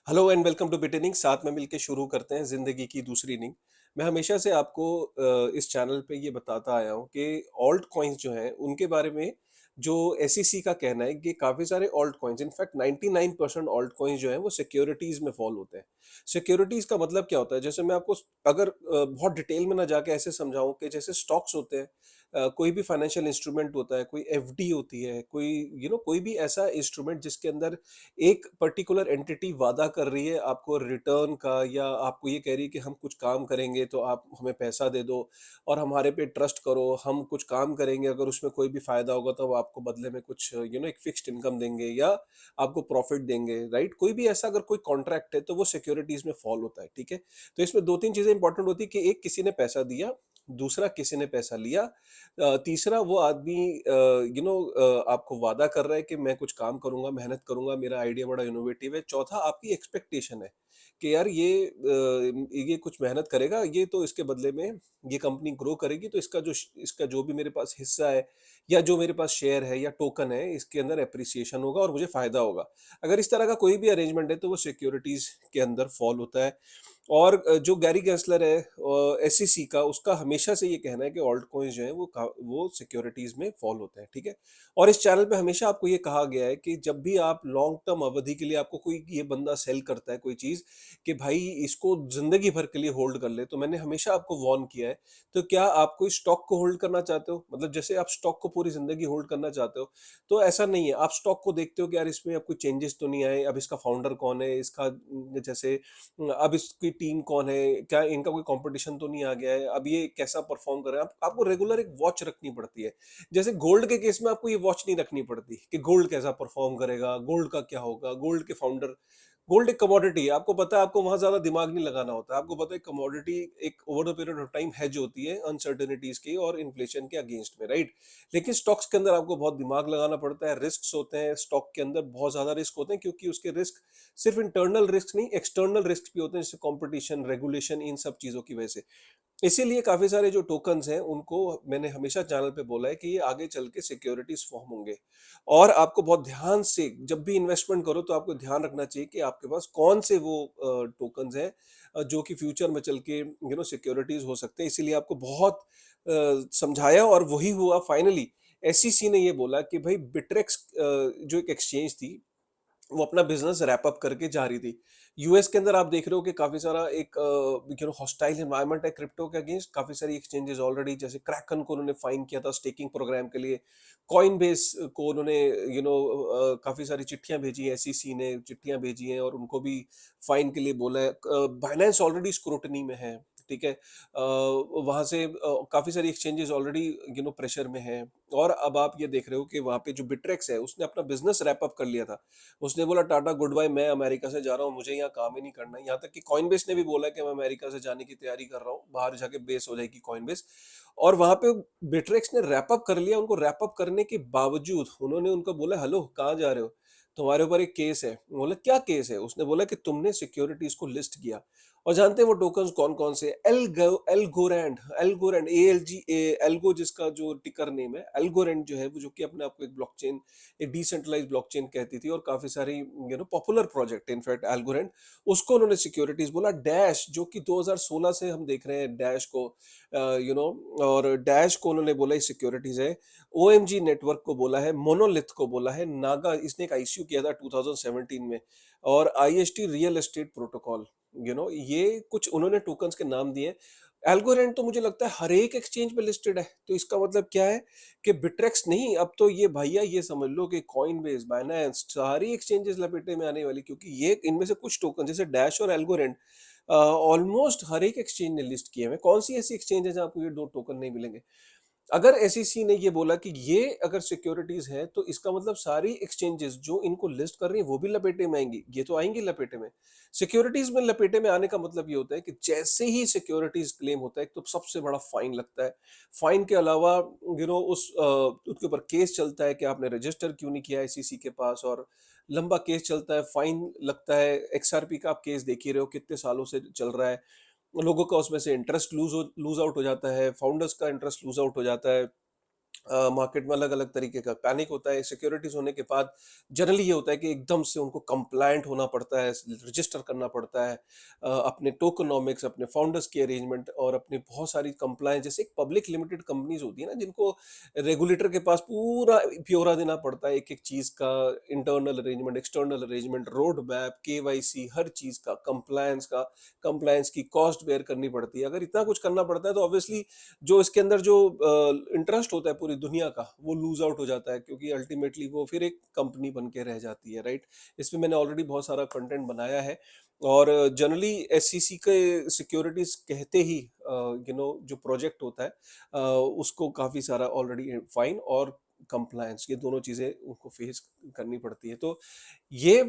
Hello and welcome to बिटेनिंग। साथ में मिलके शुरू करते हैं जिंदगी की दूसरी इनिंग। मैं हमेशा से आपको इस चैनल पे ये बताता आया हूँ कि ऑल्ट कॉइन्स जो हैं उनके बारे में जो एसईसी का कहना है कि काफी सारे alt coins, in fact 99% alt coins जो हैं वो सिक्योरिटीज में फॉल होते हैं। सिक्योरिटीज का मतलब क्या होता है, जैसे मैं आपको अगर बहुत डिटेल में ना जाके ऐसे समझाऊं कि जैसे स्टॉक्स होते हैं, कोई भी फाइनेंशियल इंस्ट्रूमेंट होता है, कोई एफडी होती है, कोई कोई भी ऐसा इंस्ट्रूमेंट जिसके अंदर एक पर्टिकुलर एंटिटी वादा कर रही है आपको रिटर्न का, या आपको ये कह रही है कि हम कुछ काम करेंगे तो आप हमें पैसा दे दो और हमारे पे ट्रस्ट करो, हम कुछ काम करेंगे, अगर उसमें कोई भी फायदा होगा तो वो आपको बदले में कुछ एक फिक्स्ड इनकम देंगे या आपको प्रॉफिट देंगे, राइट। कोई भी ऐसा अगर कोई कॉन्ट्रैक्ट है तो वो सिक्योरिटीज में फॉल होता है, ठीक है। तो इसमें दो तीन चीजें इंपॉर्टेंट होती है कि एक, किसी ने पैसा दिया, दूसरा किसी ने पैसा लिया, तीसरा वो आदमी आपको वादा कर रहा है कि मैं कुछ काम करूंगा, मेहनत करूंगा, मेरा आइडिया बड़ा इनोवेटिव है, चौथा आपकी एक्सपेक्टेशन है कि यार ये कुछ मेहनत करेगा, ये तो इसके बदले में ये कंपनी ग्रो करेगी, तो इसका जो भी मेरे पास हिस्सा है या जो मेरे पास शेयर है या टोकन है, इसके अंदर एप्रिसिएशन होगा और मुझे फायदा होगा। अगर इस तरह का कोई भी अरेंजमेंट है तो वो सिक्योरिटीज के अंदर फॉल होता है। और जो गैरी गेंसलर है एसईसी का, उसका हमेशा से ये कहना है कि ऑल्ट कॉइन्स जो है वो सिक्योरिटीज में फॉल होते हैं, ठीक है। और इस चैनल पे हमेशा आपको ये कहा गया है कि जब भी आप लॉन्ग टर्म अवधि के लिए आपको कोई ये बंदा सेल करता है कोई चीज, कि भाई इसको जिंदगी भर के लिए होल्ड कर ले, तो मैंने हमेशा आपको वार्न किया है। तो क्या आप कोई स्टॉक को होल्ड करना चाहते हो, मतलब जैसे आप स्टॉक को पूरी जिंदगी होल्ड करना चाहते हो, तो ऐसा नहीं है। आप स्टॉक को देखते हो कि यार इसमें अब कोई चेंजेस तो नहीं आए, अब इसका फाउंडर कौन है, इसका जैसे अब इसकी टीम कौन है, क्या इनका कोई कंपटीशन तो नहीं आ गया है, अब ये कैसा परफॉर्म कर रहा है। आपको रेगुलर एक वॉच रखनी पड़ती है। जैसे गोल्ड के केस में आपको ये वॉच नहीं रखनी पड़ती कि गोल्ड कैसा परफॉर्म करेगा, गोल्ड का क्या होगा, गोल्ड के फाउंडर। गोल्ड एक कमोडिटी है, आपको पता है, आपको वहां ज्यादा दिमाग नहीं लगाना होता है। आपको पता है कमोडिटी एक over the period of time hedge होती है अनसर्टेनिटीज की और इन्फ्लेशन के अगेंस्ट में, राइट। लेकिन स्टॉक्स के अंदर आपको बहुत दिमाग लगाना पड़ता है, रिस्क होते हैं स्टॉक के अंदर, बहुत ज्यादा रिस्क होते हैं, क्योंकि उसके रिस्क सिर्फ इंटरनल रिस्क नहीं, एक्सटर्नल रिस्क भी होते हैं, जैसे कंपटीशन, रेगुलेशन, इन सब चीजों की वजह से। इसीलिए काफी सारे जो टोकन्स हैं उनको मैंने हमेशा चैनल पे बोला है कि ये आगे चल के सिक्योरिटीज फॉर्म होंगे। और आपको बहुत ध्यान से जब भी इन्वेस्टमेंट करो तो आपको ध्यान रखना चाहिए कि आपके पास कौन से वो टोकन्स हैं जो कि फ्यूचर में चल के सिक्योरिटीज हो सकते हैं। इसीलिए आपको बहुत समझाया और वही हुआ फाइनली। एसईसी ने ये बोला कि भाई बिट्रेक्स जो एक एक्सचेंज थी, वो अपना बिजनेस रैप अप करके जा रही थी। यूएस के अंदर आप देख रहे हो कि काफी सारा एक हॉस्टाइल एनवायरनमेंट है क्रिप्टो के अगेंस्ट। काफी सारी एक्सचेंजेस ऑलरेडी, जैसे क्रैकन को उन्होंने फाइन किया था स्टेकिंग प्रोग्राम के लिए। कॉइन बेस को उन्होंने काफी सारी चिट्ठियां भेजी हैं, एसईसी ने चिट्ठियां भेजी हैं और उनको भी फाइन के लिए बोला है। बाइनेंस ऑलरेडी स्क्रूटनी में है, ठीक है। वहां से काफी सारी एक्सचेंजेस ऑलरेडी प्रेशर में हैं। और अब आप ये देख रहे हो कि वहां पे जो बिट्रेक्स है उसने अपना बिजनेस रैप अप कर लिया था। उसने बोला टाटा गुड बाय, मैं अमेरिका से जा रहा हूँ, मुझे यहाँ काम ही नहीं करना है। यहाँ तक कि कॉइनबेस ने भी बोला कि मैं अमेरिका से जाने की तैयारी कर रहा हूँ, बाहर जाके बेस हो जाएगी कॉइनबेस। और वहां पे बिट्रेक्स ने रैप अप कर लिया। उनको रैप अप करने के बावजूद उन्होंने उनको बोला, हेलो कहाँ जा रहे हो, तुम्हारे ऊपर एक केस है। बोला क्या केस है, उसने बोला कि तुमने सिक्योरिटीज को लिस्ट किया। और जानते हैं वो टोकन्स कौन कौन से? एल्गोरैंड, एल्गोरैंड, एल्गो, जिसका जो टिकर नेम है एल्गोरैंड जो है, वो जो कि अपने आप को एक ब्लॉकचेन, एक डिसेंट्रलाइज ब्लॉकचेन कहती थी, और काफी सारी पॉपुलर प्रोजेक्ट इनफैक्ट एल्गोरैंड, उसको उन्होंने सिक्योरिटीज बोला। डैश, जो कि 2016 से हम देख रहे हैं डैश को, और डैश को उन्होंने बोला सिक्योरिटीज है। ओएमजी नेटवर्क को बोला है, मोनोलिथ को बोला है, नागा, इसने एक आईसीयू किया था 2017 में, और आईएसटी रियल एस्टेट प्रोटोकॉल। ये कुछ उन्होंने टोकन्स के नाम दिए। एल्गोरेंड तो मुझे लगता है हर एक एक्सचेंज पे लिस्टेड है। तो इसका मतलब क्या है कि बिट्रेक्स नहीं, अब तो ये भैया ये समझ लो कि कॉइनबेस, बाइनेंस, सारी एक्सचेंजेस लपेटे में आने वाली, क्योंकि ये इनमें से कुछ टोकन जैसे डैश और एल्गोरेंड ऑलमोस्ट हर एक एक्सचेंज ने लिस्ट किए हैं। कौन सी ऐसी एक्सचेंज है जहां आपको ये दो टोकन नहीं मिलेंगे? अगर एसईसी ने ये बोला कि ये अगर सिक्योरिटीज है, तो इसका मतलब सारी एक्सचेंजेस जो इनको लिस्ट कर रही है वो भी लपेटे में आएंगी। ये तो आएंगी लपेटे में। सिक्योरिटीज में लपेटे में आने का मतलब ये होता है कि जैसे ही सिक्योरिटीज क्लेम होता है तो सबसे बड़ा फाइन लगता है। फाइन के अलावा उसके ऊपर केस चलता है कि आपने रजिस्टर क्यों नहीं किया एसईसी के पास, और लंबा केस चलता है, फाइन लगता है। एक्सआरपी का आप केस देख ही रहे हो कितने सालों से चल रहा है। लोगों का उसमें से इंटरेस्ट लूज आउट हो जाता है, फाउंडर्स का इंटरेस्ट लूज आउट हो जाता है। मार्केट में अलग-अलग तरीके का पैनिक होता है। सिक्योरिटीज़ होने के बाद जनरली ये होता है कि एकदम से उनको कंप्लायंट होना पड़ता है, रजिस्टर करना पड़ता है। अपने टोकेनोमिक्स, अपने फाउंडर्स की अरेंजमेंट और अपनी बहुत सारी कंप्लायंस, जैसे एक पब्लिक लिमिटेड कंपनीज़ होती है ना, जिनको रेगुलेटर के पास पूरा ब्यौरा देना पड़ता है एक-एक चीज़ का, internal arrangement, external arrangement, road map, KYC, हर चीज़ का, कंप्लायंस की कॉस्ट बेयर करनी पड़ती है। अगर इतना कुछ करना पड़ता है तो ऑब्वियसली जो इसके अंदर जो इंटरेस्ट होता है पूरी दुनिया का, वो लूज आउट हो जाता है, क्योंकि अल्टीमेटली वो फिर एक कंपनी बन के रह जाती है, राइट? इसमें मैंने ऑलरेडी बहुत सारा कंटेंट बनाया है। और जनरली एससीसी के सिक्योरिटीज कहते ही जो प्रोजेक्ट होता है उसको काफी सारा ऑलरेडी फाइन और कंप्लायंस, ये दोनों चीजें उनको फेस करनी पड़ती है। तो ये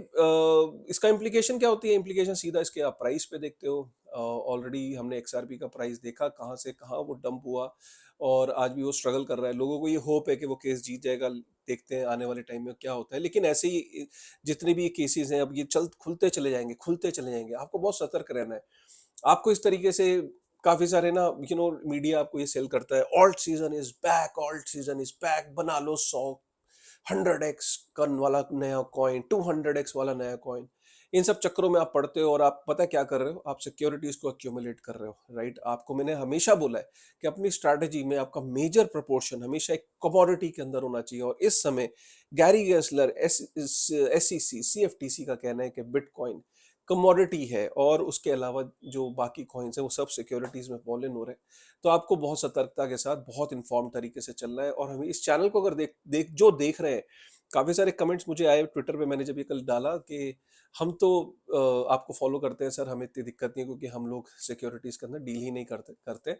इसका इम्प्लीकेशन क्या होती है? इम्प्लीकेशन सीधा इसके आप प्राइस पे देखते हो। ऑलरेडी हमने एक्सआरपी का प्राइस देखा कहाँ से कहाँ वो डंप हुआ, और आज भी वो स्ट्रगल कर रहा है। लोगों को ये होप है कि वो केस जीत जाएगा, देखते हैं आने वाले टाइम में क्या होता है। लेकिन ऐसे ही जितने भी ये केसेस हैं, अब ये चल खुलते चले जाएंगे, आपको बहुत सतर्क रहना है। आपको इस तरीके से काफी सारे ना, मीडिया आपको ये सेल करता है, ऑल्ट सीजन इज बैक, बना लो 100x कन वाला नया कॉइन, 200x वाला नया कॉइन। इन सब चक्करों में आप पढ़ते हो और आप पता क्या कर रहे हो, आप सिक्योरिटीज को एक्यूमुलेट कर रहे हो, राइट? आपको मैंने हमेशा बोला है कि अपनी स्ट्रैटेजी में आपका मेजर प्रोपोर्शन हमेशा एक कमोडिटी के अंदर होना चाहिए। और इस समय गैरी गेंसलर, एसईसी, सीएफटीसी का कहना है कि बिटकॉइन कमोडिटी है, और उसके अलावा जो बाकी कॉइन्स हैं वो सब सिक्योरिटीज में फॉल इन हो रहे हैं। तो आपको बहुत सतर्कता के साथ बहुत इन्फॉर्म तरीके से चलना है। और हमें इस चैनल को अगर देख रहे हैं, काफी सारे कमेंट्स मुझे आए ट्विटर पे, मैंने जब ये कल डाला कि हम तो आपको फॉलो करते हैं सर, हमें इतनी दिक्कत नहीं है क्योंकि हम लोग सिक्योरिटीज के अंदर डील ही नहीं करते।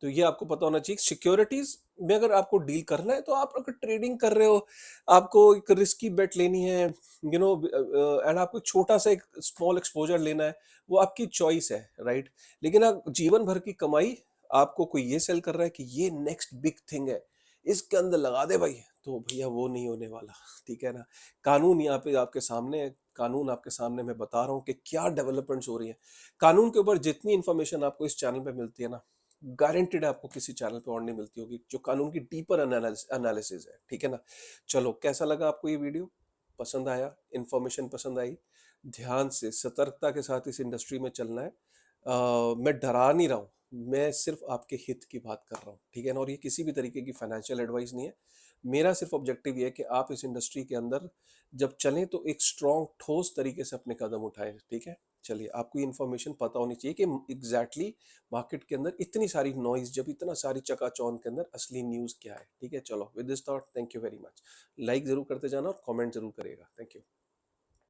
तो ये आपको पता होना चाहिए, सिक्योरिटीज में अगर आपको डील करना है तो आप अगर ट्रेडिंग कर रहे हो, आपको एक रिस्की बेट लेनी है, एंड आपको एक छोटा सा एक स्मॉल एक्सपोजर लेना है, वो आपकी चॉइस है, राइट? लेकिन आप जीवन भर की कमाई, आपको कोई ये सेल कर रहा है कि ये नेक्स्ट बिग थिंग है, इसके अंदर लगा दे भाई, तो भैया वो नहीं होने वाला। ठीक है ना? कानून यहाँ पे आपके सामने है, कानून आपके सामने मैं बता रहा हूँ कि क्या डेवलपमेंट्स हो रही है। कानून के ऊपर जितनी इंफॉर्मेशन आपको इस चैनल पे मिलती है ना, गारंटेड आपको किसी चैनल पे और नहीं मिलती होगी, जो कानून की डीपर एनालिसिस है। ठीक है ना? चलो, कैसा लगा आपको ये वीडियो? पसंद आया? इंफॉर्मेशन पसंद आई? ध्यान से सतर्कता के साथ इस इंडस्ट्री में चलना है। मैं डरा नहीं रहा हूँ, मैं सिर्फ आपके हित की बात कर रहा हूँ, ठीक है ना? और ये किसी भी तरीके की फाइनेंशियल एडवाइस नहीं है। मेरा सिर्फ ऑब्जेक्टिव ये है कि आप इस इंडस्ट्री के अंदर जब चलें तो एक स्ट्रॉन्ग ठोस तरीके से अपने कदम उठाएं, ठीक है? चलिए, आपको ये इन्फॉर्मेशन पता होनी चाहिए कि एग्जैक्टली मार्केट के अंदर इतनी सारी नॉइज, जब इतना सारी चकाचौंध के अंदर असली न्यूज़ क्या है। ठीक है? चलो, with this thought, thank you very much. Like जरूर करते जाना और कमेंट जरूर करिएगा। Thank you.